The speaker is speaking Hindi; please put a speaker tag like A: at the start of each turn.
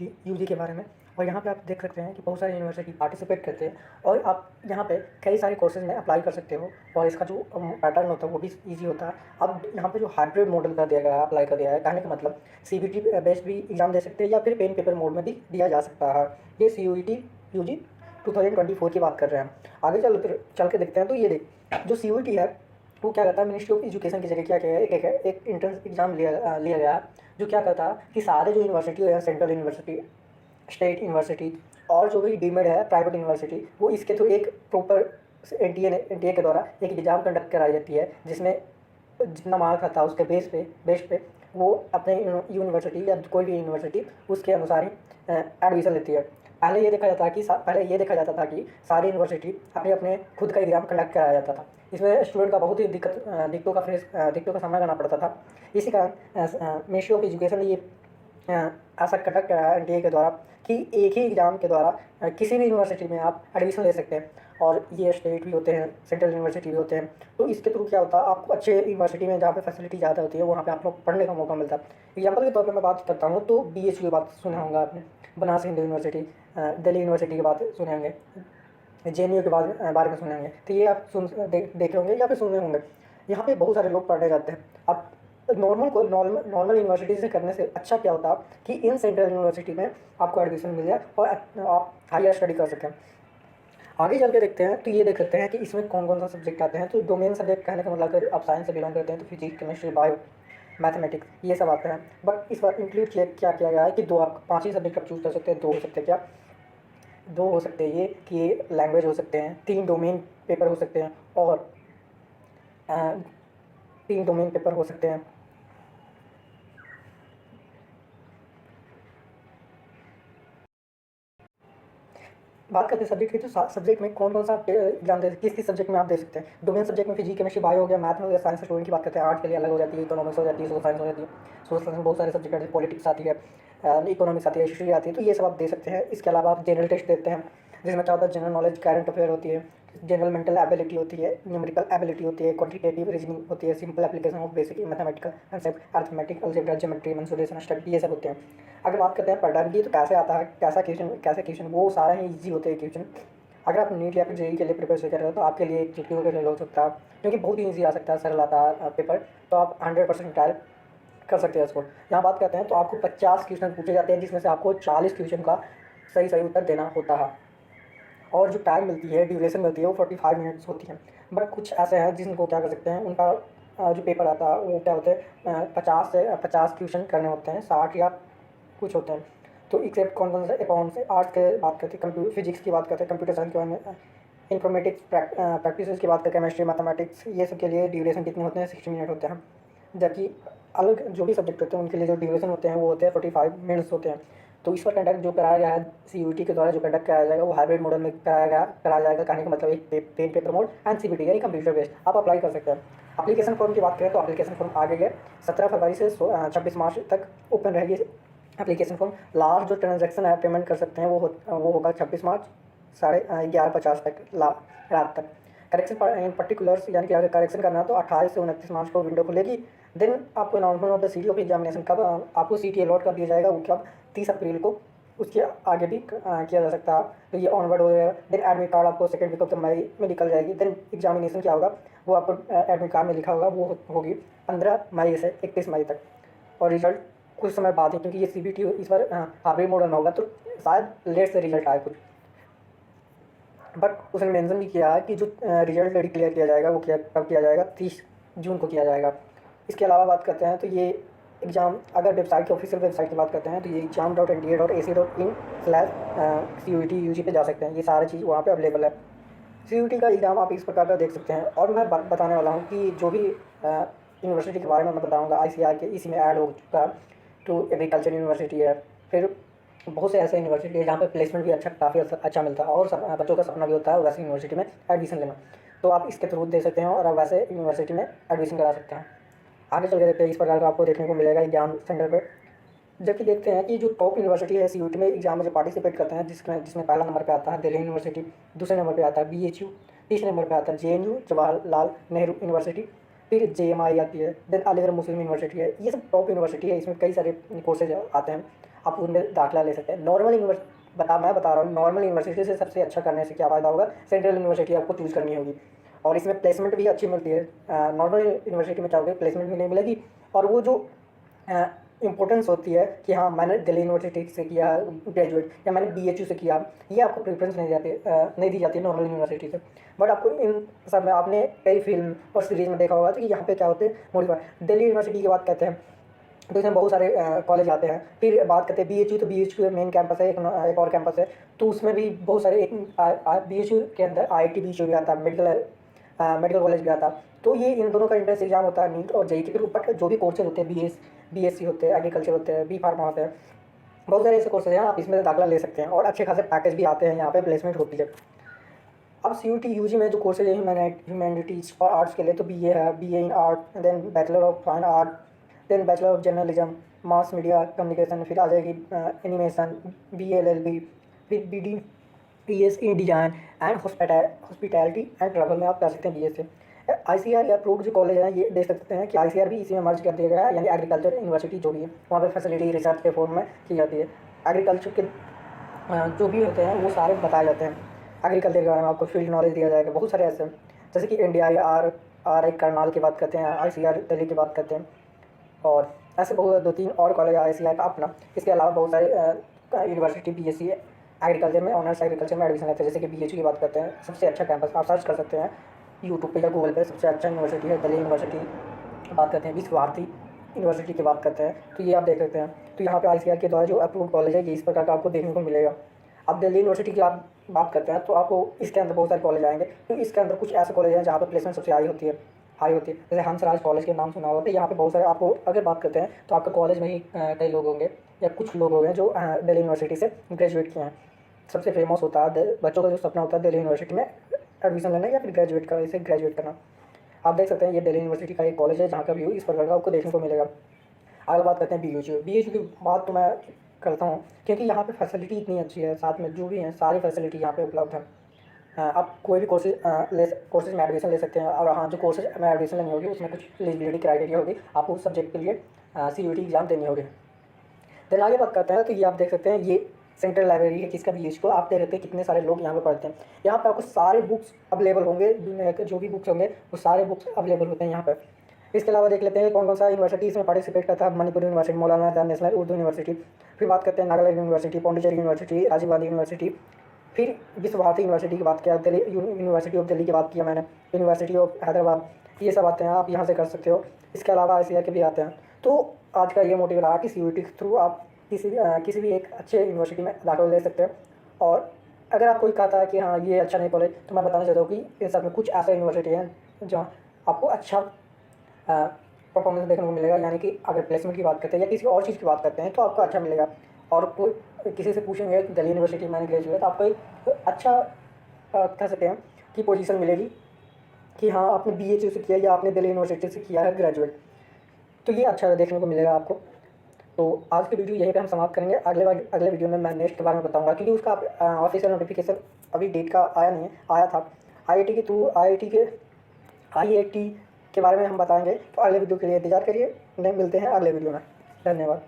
A: यूजी के बारे में। और यहाँ पे आप देख सकते हैं कि बहुत सारी यूनिवर्सिटी पार्टिसिपेट करते हैं और आप यहाँ पे कई सारे कोर्सेज में अप्लाई कर सकते हो और इसका जो पैटर्न होता है वो भी ईजी होता है। अब यहाँ पे जो हाइब्रिड मॉडल कर दिया गया है, अप्लाई कर दिया है, कहने का मतलब सीबीटी बेस्ड भी एग्जाम दे सकते हैं या फिर पेन पेपर मोड में भी दिया जा सकता है। ये CUET यूजी 2024 की बात कर रहे हैं। आगे चल के देखते हैं। तो ये देख जो CUET है वो क्या करता है, मिनिस्ट्री ऑफ एजुकेशन की जगह क्या किया है, एक एंट्रेंस एग्जाम लिया गया है जो क्या करता है कि सारे जो यूनिवर्सिटी है, सेंट्रल यूनिवर्सिटी, स्टेट यूनिवर्सिटी और जो भी डीमेड है प्राइवेट यूनिवर्सिटी, वो इसके थ्रू एक प्रॉपर एनटीए के द्वारा एक एग्ज़ाम कंडक्ट कराई जाती है जिसमें जितना मार्क आता है उसके बेस पे वो अपने यूनिवर्सिटी या कोई भी यूनिवर्सिटी उसके अनुसार ही एडमिशन लेती है। पहले ये देखा जाता था कि सारी यूनिवर्सिटी अपने अपने खुद का एग्ज़ाम कंडक्ट कराया जाता था। इसमें स्टूडेंट का बहुत ही दिक्कतों का सामना करना पड़ता था। इसी कारण मिनिस्ट्री ऑफ एजुकेशन ने ये ऐसा कंडक्ट कराया एनटीए के द्वारा कि एक ही एग्ज़ाम के द्वारा किसी भी यूनिवर्सिटी में आप एडमिशन ले सकते हैं। और ये स्टेट भी होते हैं, सेंट्रल यूनिवर्सिटी भी होते हैं। तो इसके थ्रू क्या होता है, आपको अच्छे यूनिवर्सिटी में जहाँ पे फैसिलिटी ज़्यादा होती है वहाँ पे आप लोग पढ़ने का मौका मिलता है। एग्जाम्पल के तौर पे मैं बात करता हूँ तो BHU की बात सुना होगा आपने, बनारस हिंदू यूनिवर्सिटी, दिल्ली यूनिवर्सिटी की बात सुने होंगे, JNU के बारे में सुने होंगे। तो ये आप देखे होंगे या फिर सुने होंगे। यहाँ पे बहुत सारे लोग पढ़ने जाते हैं। अब नॉर्मल यूनिवर्सिटी से करने से अच्छा क्या होता है कि इन सेंट्रल यूनिवर्सिटी में आपको एडमिशन मिल जाए और आप हायर स्टडी कर सकें। आगे चल के देखते हैं तो ये देख सकते हैं कि इसमें कौन कौन सा सब्जेक्ट आते हैं। तो डोमेन सब्जेक्ट कहने का मतलब अगर आप साइंस से बिलोंग करते हैं तो फिजिक्स, केमिस्ट्री, बायो, मैथमेटिक्स ये सब आते हैं। बट इस बार इंक्लूड क्या किया गया है कि आप 5 ही सब्जेक्ट आप चूज़ कर सकते हैं। 2 हो सकते हैं, क्या 2 हो सकते हैं ये कि ये लैंग्वेज हो सकते हैं, 3 डोमेन पेपर हो सकते हैं और 3 डोमेन पेपर हो सकते हैं। बात करते हैं सब्जेक्ट की, तो सब्जेक्ट में कौन कौन सा एग्जाम दे, किस सब्जेक्ट में आप दे सकते हैं। डोमेन सब्जेक्ट में फिजिक्स, केमिस्ट्री, बायो हो गया, मैथ हो गया, साइंस स्टूडेंट की बात करते हैं। आर्ट के लिए अलग हो जाती है, इकोनॉमिक्स हो जाती है, सोशल साइंस हो जाती है। सोशल साइंस में बहुत सारे सब्जेक्ट आते हैं, पॉलिटिक्स आती है, इकोनॉमिक्स आती है, हिस्ट्री आती है। तो ये सब आप दे सकते हैं। इसके अलावा आप जनरल टेस्ट देते हैं जिसमें क्या होता है, जनरल नॉलेज, करंट अफेयर होती है, जनरल मेंटल एबिलिटी होती है, न्यूमेरिकल एबिलिटी होती है, क्वांटिटेटिव रीजनिंग होती है, simple application of basic mathematical concept, arithmetic, algebra, geometry, mensuration, study, ये सब होते हैं। अगर बात करते हैं पैटर्न की तो कैसे आता है, कैसे क्वेश्चन, वो सारे ही ईजी होते हैं क्वेश्चन। अगर आप नीट या फिर जेईई के लिए प्रिपरेशन कर रहे हो तो आपके लिए एक जीपीओ का हो सकता है क्योंकि बहुत ही ईजी आ सकता है, सरल आता है पेपर। तो आप 100% ट्रायल कर सकते हैं इसको। यहाँ बात करते हैं तो आपको 50 क्वेश्चन पूछे जाते हैं जिसमें से आपको 40 क्वेश्चन का सही उत्तर देना होता है। और जो टाइम मिलती है, ड्यूरेशन मिलती है, वो 45 मिनट्स होती है। बट कुछ ऐसे हैं जिनको क्या कर सकते हैं, उनका जो पेपर आता है वो क्या होते हैं, 50 क्वेश्चन करने होते हैं, 60 या कुछ होते हैं। तो एक्सेप्ट कौन कौन से अकाउंट से, आर्ट्स के बात करते हैं, कंप्यूटर फिजिक्स की बात करते हैं, कंप्यूटर साइंस के बारे में, इन्फॉर्मेटिक्स प्रैक्टिस की बात करते हैं, केमिस्ट्री, मैथमेटिक्स, ये सब के लिए ड्यूरेशन कितने होते हैं, 60 मिनट होते हैं। जबकि अलग जो भी सब्जेक्ट होते हैं उनके लिए जो ड्यूरेशन होते हैं वो होते हैं 45 मिनट्स होते हैं। तो इस पर कंडक्ट जो कराया गया है CUET के द्वारा, जो कंडक्ट कराया जाएगा वो हाइब्रिड मॉडल में कराया जाएगा। कहने का मतलब एक pen paper mode and CBT यानी कंप्यूटर बेस्ड आप अप्लाई कर सकते हैं। एप्लीकेशन फॉर्म की बात करें तो एप्लीकेशन फॉर्म आगे गए 17 फरवरी से 26 मार्च तक ओपन रहेगी एप्लीकेशन फॉर्म। लास्ट जो ट्रांजैक्शन है पेमेंट कर सकते हैं वो होगा 26 मार्च 11:30 तक रात तक। करेक्शन इन पर्टिकुलर्स यानी कि अगर करेक्शन करना है तो 28 से 29 मार्च को विंडो खुलेगी। देन आपको अनाउंसमेंट ऑफ द सीटी ऑफ एग्जामिनेशन कब आपको सीटी अलॉट कर दिया जाएगा वो कब 30 अप्रैल को, उसके आगे भी किया जा सकता है। तो ये ऑनवर्ड हो जाएगा। देन एडमिट कार्ड आपको second week of the May में निकल जाएगी। देन एग्जामिनेशन क्या होगा वो आपको एडमिट कार्ड में लिखा होगा, वो होगी 15 मई से 31 मई तक। और रिजल्ट कुछ समय बाद ही, क्योंकि ये CBT इस बार हाइब्रिड मॉडल में होगा तो शायद लेट से रिजल्ट आए कुछ। बट उसने मेंशन भी किया है कि जो रिजल्ट डिक्लेयर किया जाएगा वो कब किया जाएगा, 30 जून को किया जाएगा। इसके अलावा बात करते हैं तो ये एग्ज़ाम, अगर वेबसाइट की ऑफिशियल वेबसाइट की बात करते हैं तो ये exam.nta.ac.in/CUET UG पे जा सकते हैं। ये सारी चीज़ वहाँ पे अवेलेबल है। CUET का एग्ज़ाम आप इस प्रकार का देख सकते हैं। और मैं बताने वाला हूँ कि जो भी यूनिवर्सिटी के बारे में मैं बताऊँगा ICAR के इसी में ऐड हो चुका है। तो एग्रीकल्चर यूनिवर्सिटी है, फिर बहुत से ऐसे यूनिवर्सिटी है जहाँ पे प्लेसमेंट भी काफ़ी अच्छा मिलता है और बच्चों का सपना भी होता है वैसे यूनिवर्सिटी में एडमिशन लेना। तो आप इसके थ्रू दे सकते हैं और आप वैसे यूनिवर्सिटी में एडमिशन करा सकते हैं। आगे चल के देखते हैं इस प्रकार का आपको देखने को मिलेगा एग्जाम सेंटर पर। जबकि देखते हैं कि जो टॉप यूनिवर्सिटी है CUET में एग्जाम में जो पार्टिसिपेट करते हैं, जिसमें पहला नंबर पे आता है दिल्ली यूनिवर्सिटी, दूसरे नंबर पे आता है BHU, तीसरे नंबर पे आता है JNU जवाहरलाल नेहरू यूनिवर्सिटी, फिर JMI आती है, देन अलीगढ़ मुस्लिम यूनिवर्सिटी है। ये सब टॉप यूनिवर्सिटी है, इसमें कई सारे कोर्सेज आते हैं। आप उनमें दाखिला ले सकते हैं। नॉर्मल मैं बता रहा हूँ, नॉर्मल यूनिवर्सिटी से सबसे अच्छा करने से क्या फ़ायदा होगा, सेंट्रल यूनिवर्सिटी आपको चूज़ करनी होगी और इसमें प्लेसमेंट भी अच्छी मिलती है। नॉर्मल यूनिवर्सिटी में चाहोगे प्लेसमेंट भी नहीं मिलेगी, और वो जो इम्पोर्टेंस होती है कि हाँ मैंने दिल्ली यूनिवर्सिटी से किया ग्रेजुएट या मैंने BHU से किया, ये आपको प्रेफरेंस नहीं दी जाती है नॉर्मल यूनिवर्सिटी से। बट आपको इन सब में आपने कई फिल्म और सीरीज़ में देखा होगा कि यहाँ पे क्या होते हैं मोटिव। दिल्ली यूनिवर्सिटी की बात करते हैं तो इसमें बहुत सारे कॉलेज आते हैं। फिर बात करते हैं BHU, तो BHU मेन कैंपस है, एक और कैंपस है, तो उसमें भी बहुत सारे BHU के अंदर IIT BHU भी आता है, मेडिकल कॉलेज भी आता है। तो ये इन दोनों का इंट्रेंस एग्जाम होता है, नीट और JEE के। फिर ऊपर जो भी कोर्सेज होते हैं, BSc होते हैं, एग्रीकल्चर होते हैं, B Pharma होते हैं, बहुत सारे ऐसे कोर्सेज हैं, आप इसमें दाखिला ले सकते हैं और अच्छे खासे पैकेज भी आते हैं, यहाँ पे प्लेसमेंट होती है। अब CUT UG में जो कोर्सेज है ह्यूमैनिटीज़ और आर्ट्स के लिए, तो BA है, BA in art, then bachelor of fine art, then bachelor of journalism, mass media communication, फिर आ जाएगी एनिमेशन, BA LLB, फिर BD PS in design and hospitality and travel में आप कर सकते हैं BA से। ICAR अप्रूव्ड जो कॉलेज है, ये देख सकते हैं कि ICAR भी इसी में मर्ज कर दिया गया है, यानी एग्रीकल्चर यूनिवर्सिटी जो भी है वहाँ पे फैसिलिटी रिसर्च के फॉर्म में की जाती है। एग्रीकल्चर के जो भी होते हैं वो सारे बताए जाते हैं, एग्रीकल्चर के बारे में आपको फील्ड नॉलेज दिया जाएगा। बहुत सारे ऐसे जैसे कि NDI करनाल की बात करते हैं, ICAR दिल्ली की बात करते हैं, और ऐसे बहुत 2-3 और कॉलेज ICAR का अपना। इसके अलावा बहुत सारे यूनिवर्सिटी BSc एग्रीकल्चर में ऑनर्स एग्रीकल्चर में एडमिशन लेते हैं। जैसे कि BHU की बात करते हैं, सबसे अच्छा कैंपस आप सर्च कर सकते हैं यूट्यूब पे या गूगल पे, सबसे अच्छा यूनिवर्सिटी है दिल्ली यूनिवर्सिटी। बात करते हैं विश्व भारती यूनिवर्सिटी की बात करते हैं, तो ये आप देख सकते हैं। तो यहाँ पे ICAR के द्वारा जो अप्रूव्ड कॉलेज है, ये इस प्रकार का आपको देखने को मिलेगा। अब दिल्ली यूनिवर्सिटी की आप बात करते हैं तो आपको इसके अंदर बहुत सारे कॉलेज आएंगे, तो इसके अंदर कुछ ऐसे कॉलेज हैं जहाँ पर प्लेसमेंट सबसे हाई होती है। जैसे हंसराज कॉलेज के नाम सुना होगा, तो यहाँ पे बहुत सारे आपको अगर बात करते हैं तो आपके कॉलेज में ही कई लोग होंगे या कुछ लोग होंगे जो दिल्ली यूनिवर्सिटी से ग्रेजुएट किए हैं। सबसे फेमस होता है बच्चों का जो सपना होता है दिल्ली यूनिवर्सिटी में एडमिशन लेना या फिर ग्रेजुएट करना। आप देख सकते हैं ये दिल्ली यूनिवर्सिटी का एक कॉलेज है जहाँ का व्यू इस प्रकार का आपको देखने को मिलेगा। अगर बात करते हैं BHU की बात तो मैं करता हूँ क्योंकि यहाँ पे फैसिलिटी इतनी अच्छी है, साथ में जो भी हैं सारी फैसिलिटी यहाँ पे उपलब्ध है। आप कोई भी कोर्सेज में एडमिशन ले सकते हैं, और हाँ जो कोर्सेज में एडमिशन लेनी होगी उसमें कुछ एलिजिबिलिटी क्राइटेरिया होगी, आपको उस सब्जेक्ट के लिए CUT एग्जाम देनी होगी। देन आगे बात करते हैं तो ये आप देख सकते हैं ये सेंट्रल लाइब्रेरी है किसका BHU को। आप देख सकते हैं कितने सारे लोग यहाँ पे पढ़ते हैं। यहाँ पे आपको सारे बुक्स अवेलेबल होंगे, दुनिया के जो भी बुक्स होंगे वो सारे बुक्स अवेलेबल होते हैं यहाँ पे। इसके अलावा देख लेते हैं कौन कौन सा यूनिवर्सिटी इसमें पार्टिसिपेट करता है। मणिपुर यूनिवर्सिटी, मौलाना आज़ाद नेशनल उर्दू यूनिवर्सिटी, फिर बात करते हैं Nagaland university, Pondicherry university, Rajiv Gandhi university, फिर विश्व भारती यूनिवर्सिटी की बात किया, दिल्ली यूनिवर्सिटी ऑफ दिल्ली की बात किया मैंने, यूनिवर्सिटी ऑफ हैदराबाद, ये सब आते हैं, आप यहाँ से कर सकते हो। इसके अलावा ICAR के भी आते हैं। तो आज का ये मोटिव रहा कि CUT के थ्रू आप किसी भी एक अच्छे यूनिवर्सिटी में दाखिला ले सकते हैं। और अगर आप कोई कहता है कि हाँ ये अच्छा नहीं कॉलेज, तो मैं बताना चाहता हूँ कि इन सब में कुछ ऐसा यूनिवर्सिटी हैं जहाँ आपको अच्छा परफॉर्मेंस देखने को मिलेगा। यानी कि अगर प्लेसमेंट की बात करते हैं या किसी और चीज़ की बात करते हैं तो आपको अच्छा मिलेगा। और कोई किसी से पूछेंगे दिल्ली यूनिवर्सिटी मैंने ग्रेजुएट, तो आपको एक अच्छा कह सकते हैं कि पोजीशन मिलेगी कि हाँ आपने BHU से किया या आपने दिल्ली यूनिवर्सिटी से किया है ग्रेजुएट, तो ये अच्छा देखने को मिलेगा आपको। तो आज की वीडियो यहीं पे हम समाप्त करेंगे। अगले वीडियो में मैं नेक्स्ट के बारे में बताऊंगा, क्योंकि उसका ऑफिशियल नोटिफिकेशन अभी डेट का आया नहीं है, आया था IIT के थ्रू। IIT के बारे में हम बताएंगे। तो अगले वीडियो के लिए इंतजार करिए, मिलते हैं अगले वीडियो में। धन्यवाद।